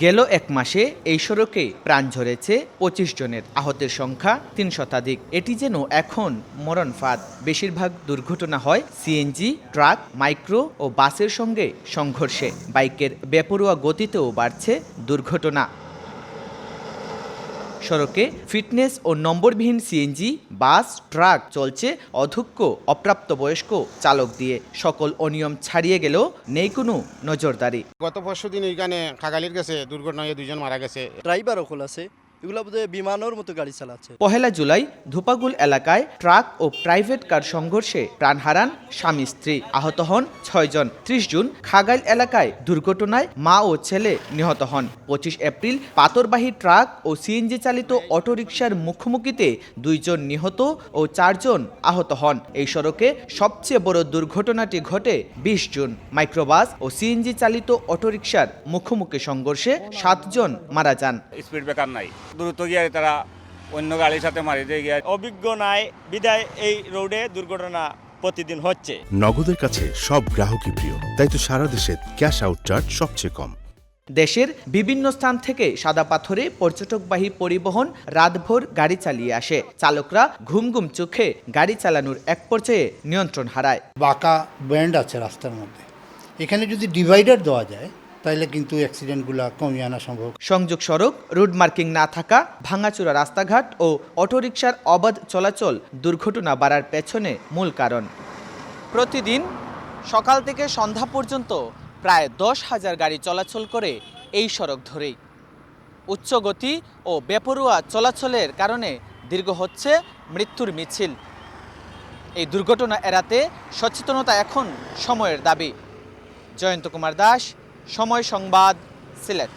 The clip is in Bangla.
গেল এক মাসে এই সড়কে প্রাণ ঝরেছে ২৫ জনের, আহতের সংখ্যা ৩ শতাধিক। এটি যেন এখন মরণ ফাঁদ। বেশিরভাগ দুর্ঘটনা হয় সিএনজি, ট্রাক, মাইক্রো ও বাসের সঙ্গে সংঘর্ষে। বাইকের বেপরোয়া গতিতেও বাড়ছে দুর্ঘটনা। সড়কে ফিটনেস ও নম্বরবিহীন সিএনজি, বাস, ট্রাক চলছে অধ্যক্ষ অপ্রাপ্তবয়স্ক চালক দিয়ে। সকল অনিয়ম ছাড়িয়ে গেলেও নেই কোনো নজরদারি। গত পরশুদিন এইখানে খাগালির গেছে দুর্ঘটনায় 2 জন মারা গেছে। ড্রাইভারও খোলা আছে, এগুলো বোধহয় বিমানের মতো গাড়ি চালাচ্ছে। ১ জুলাই ধোপাগুল এলাকায় ট্রাক ও প্রাইভেট কার সংঘর্ষে প্রাণ হারান স্বামী স্ত্রী, আহত হন ৬ জন। ৩০ জুন খাগাইল এলাকায় দুর্ঘটনায় মা ও ছেলে নিহত হন। ২৫ এপ্রিল পাথরবাহী ট্রাক ও সিএনজি চালিত অটোরিকশার মুখোমুখিতে ২ জন নিহত ও ৪ জন আহত হন। এই সড়কে সবচেয়ে বড় দুর্ঘটনাটি ঘটে ২০ জুন। মাইক্রোবাস ও সিএনজি চালিত অটোরিকশার মুখোমুখি সংঘর্ষে ৭ জন মারা যান। স্পিড ব্রেকার নাই, দ্রুত গিয়ে তারা অন্য গাড়ির সাথে মারি দিয়ে গিয়ে। অভিজ্ঞ নাই বিদায় এই রোডে দুর্ঘটনা প্রতিদিন হচ্ছে। নগদের কাছে সব গ্রাহকই প্রিয়, তাই তো সারা দেশে ক্যাশ আউট চার্জ সবচেয়ে কম। দেশের বিভিন্ন স্থান থেকে সাদা পাথরে পর্যটকবাহী পরিবহন রাতভর গাড়ি চালিয়ে আসে। চালকরা ঘুম ঘুম চোখে গাড়ি চালানোর এক পর্যায়ে নিয়ন্ত্রণ হারায়। বাঁকা ব্যান্ড আছে রাস্তার মধ্যে, এখানে যদি ডিভাইডার দেওয়া যায় তাহলে কিন্তু অ্যাক্সিডেন্টগুলো কমিয়ে আনা সম্ভব। সংযোগ সড়ক, রোড মার্কিং না থাকা, ভাঙাচোরা রাস্তাঘাট ও অটোরিকশার অবাধ চলাচল দুর্ঘটনা বাড়ার পেছনে মূল কারণ। প্রতিদিন সকাল থেকে সন্ধ্যা পর্যন্ত প্রায় ১০,০০০ গাড়ি চলাচল করে এই সড়ক ধরেই। উচ্চ গতি ও বেপরোয়া চলাচলের কারণে দীর্ঘ হচ্ছে মৃত্যুর মিছিল। এই দুর্ঘটনা এড়াতে সচেতনতা এখন সময়ের দাবি। জয়ন্ত কুমার দাস, সময় সংবাদ, সিলেট।